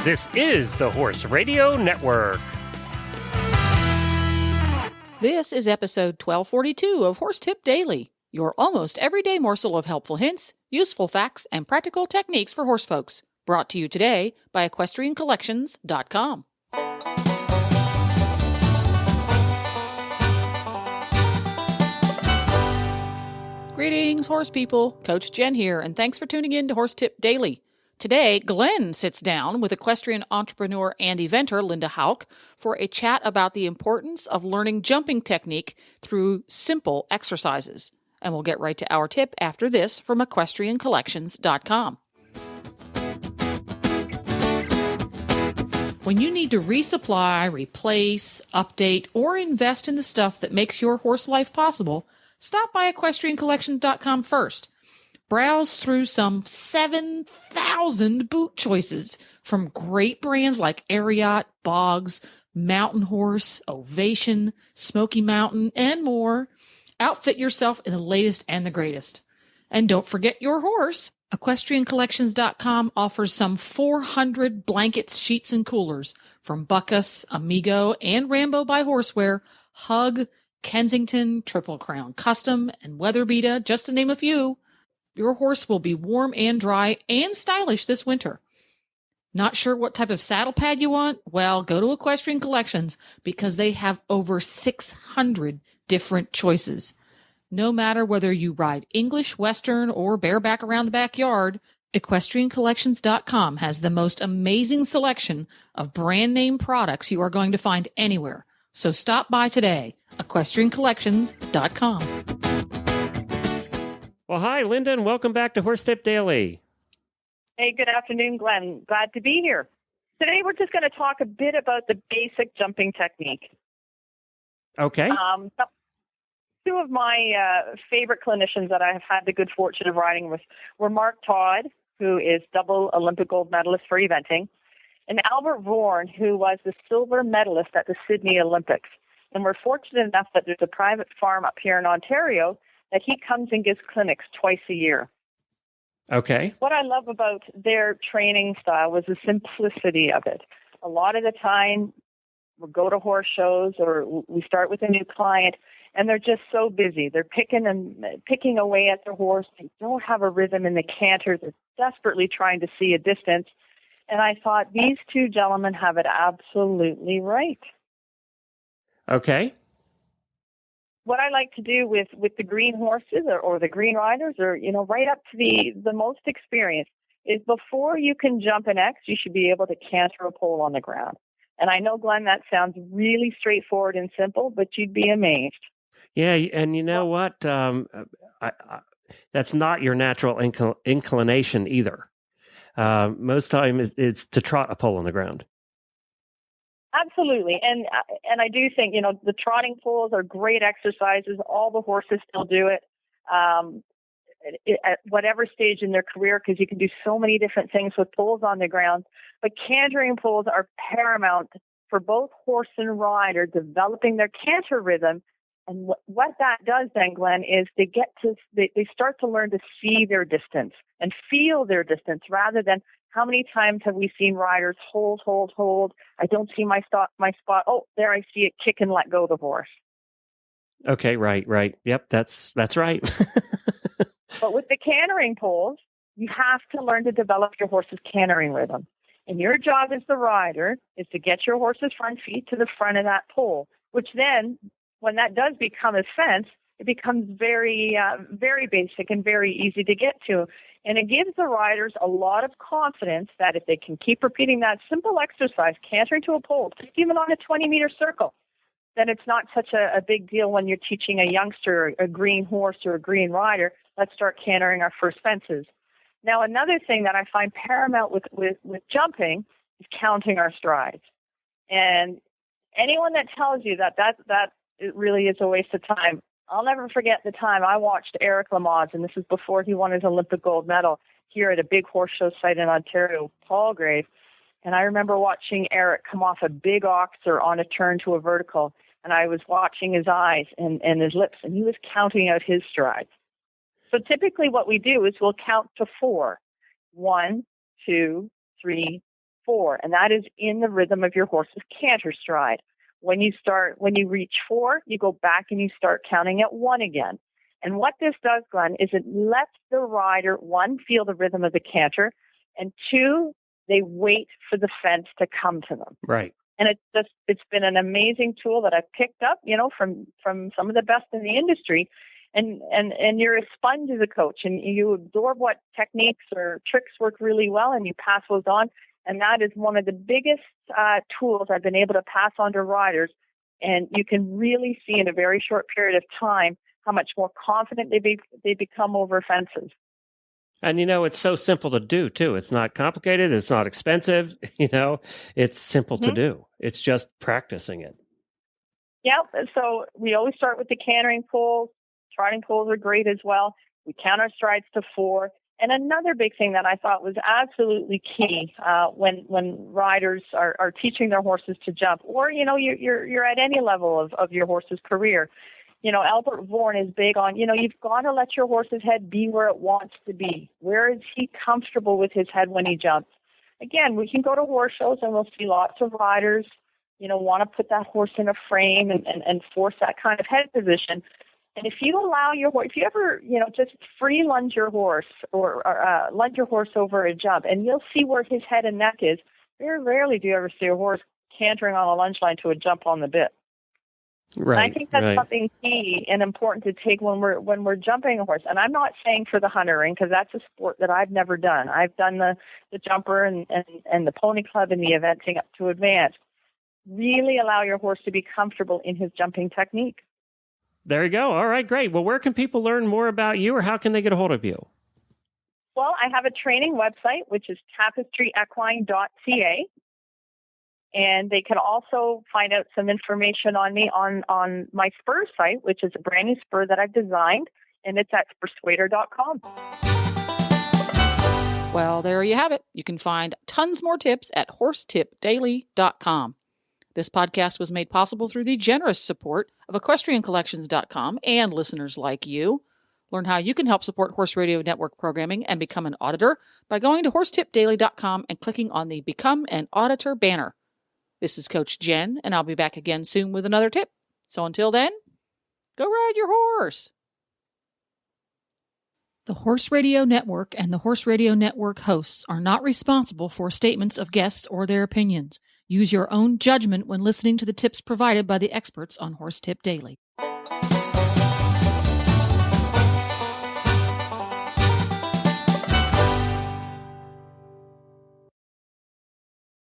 This is the Horse Radio Network. This is episode 1242 of Horse Tip Daily, your almost everyday morsel of helpful hints, useful facts, and practical techniques for horse folks. Brought to you today by EquestrianCollections.com. Greetings, horse people. Coach Jen here, and thanks for tuning in to Horse Tip Daily. Today, Glenn sits down with equestrian entrepreneur and eventer Linda Hauck for a chat about the importance of learning jumping technique through simple exercises. And we'll get right to our tip after this from EquestrianCollections.com. When you need to resupply, replace, update, or invest in the stuff that makes your horse life possible, stop by EquestrianCollections.com first. Browse through some 7,000 boot choices from great brands like Ariat, Boggs, Mountain Horse, Ovation, Smoky Mountain, and more. Outfit yourself in the latest and the greatest. And don't forget your horse. EquestrianCollections.com offers some 400 blankets, sheets, and coolers from Buckus, Amigo, and Rambo by Horseware, Hug, Kensington, Triple Crown Custom, and Weatherbeeta, just to name a few. Your horse will be warm and dry and stylish this winter. Not sure what type of saddle pad you want? Well, go to Equestrian Collections because they have over 600 different choices. No matter whether you ride English, Western, or bareback around the backyard, EquestrianCollections.com has the most amazing selection of brand name products you are going to find anywhere. So stop by today, EquestrianCollections.com. Well, hi, Linda, and welcome back to Horse Tip Daily. Hey, good afternoon, Glenn. Glad to be here. Today, we're just going to talk a bit about the basic jumping technique. Okay. Two of my favorite clinicians that I have had the good fortune of riding with were Mark Todd, who is double Olympic gold medalist for eventing, and Albert Vorn, who was the silver medalist at the Sydney Olympics. And we're fortunate enough that there's a private farm up here in Ontario that he comes and gives clinics twice a year. Okay. What I love about their training style was the simplicity of it. A lot of the time, we'll go to horse shows or we start with a new client, and they're just so busy. They're picking away at their horse. They don't have a rhythm in the canter. They're desperately trying to see a distance. And I thought, these two gentlemen have it absolutely right. Okay. What I like to do with the green horses or the green riders or, right up to the most experienced is before you can jump an X, you should be able to canter a pole on the ground. And I know, Glenn, that sounds really straightforward and simple, but you'd be amazed. Yeah, and you know what? That's not your natural inclination either. Most time it's to trot a pole on the ground. Absolutely. And I do think, the trotting poles are great exercises. All the horses still do it at whatever stage in their career because you can do so many different things with poles on the ground. But cantering poles are paramount for both horse and rider, developing their canter rhythm. And what that does then, Glenn, is they start to learn to see their distance and feel their distance rather than how many times have we seen riders hold? I don't see my spot. Oh, there I see it, kick and let go the horse. Okay, right. Yep, that's right. But with the cantering poles, you have to learn to develop your horse's cantering rhythm. And your job as the rider is to get your horse's front feet to the front of that pole, which then, when that does become a fence, it becomes very, very basic and very easy to get to. And it gives the riders a lot of confidence that if they can keep repeating that simple exercise, cantering to a pole, even on a 20-meter circle, then it's not such a big deal when you're teaching a youngster, a green horse or a green rider, let's start cantering our first fences. Now, another thing that I find paramount with jumping is counting our strides. And anyone that tells you that it really is a waste of time, I'll never forget the time I watched Eric Lamaze, and this is before he won his Olympic gold medal here at a big horse show site in Ontario, Palgrave. And I remember watching Eric come off a big oxer on a turn to a vertical, and I was watching his eyes and his lips, and he was counting out his strides. So typically what we do is we'll count to 4. 1, 2, 3, 4, and that is in the rhythm of your horse's canter stride. When you reach 4, you go back and you start counting at 1 again. And what this does, Glenn, is it lets the rider, 1, feel the rhythm of the canter, and 2, they wait for the fence to come to them. Right. And it's been an amazing tool that I've picked up, from some of the best in the industry. And you're a sponge as a coach, and you absorb what techniques or tricks work really well, and you pass those on. And that is one of the biggest tools I've been able to pass on to riders. And you can really see in a very short period of time how much more confident they become over fences. And, it's so simple to do, too. It's not complicated. It's not expensive. It's simple to do. It's just practicing it. Yeah. So we always start with the cantering poles. Trotting poles are great as well. We count our strides to 4. And another big thing that I thought was absolutely key when riders are teaching their horses to jump, or, you're at any level of your horse's career. Albert Vaughan is big on, you've got to let your horse's head be where it wants to be. Where is he comfortable with his head when he jumps? Again, we can go to horse shows and we'll see lots of riders, want to put that horse in a frame and force that kind of head position. And if you allow your horse, if you ever, just free lunge your horse or lunge your horse over a jump, and you'll see where his head and neck is. Very rarely do you ever see a horse cantering on a lunge line to a jump on the bit. Right. And I think that's something key and important to take when we're jumping a horse. And I'm not saying for the hunter ring, because that's a sport that I've never done. I've done the jumper and the pony club and the eventing up to advanced. Really allow your horse to be comfortable in his jumping technique. There you go. All right, great. Well, where can people learn more about you, or how can they get a hold of you? Well, I have a training website, which is tapestryequine.ca. And they can also find out some information on me on my spur site, which is a brand new spur that I've designed, and it's at persuader.com. Well, there you have it. You can find tons more tips at horsetipdaily.com. This podcast was made possible through the generous support of equestriancollections.com and listeners like you. Learn how you can help support Horse Radio Network programming and become an auditor by going to horsetipdaily.com and clicking on the Become an Auditor banner. This is Coach Jen, and I'll be back again soon with another tip. So until then, go ride your horse. The Horse Radio Network and the Horse Radio Network hosts are not responsible for statements of guests or their opinions. Use your own judgment when listening to the tips provided by the experts on Horse Tip Daily.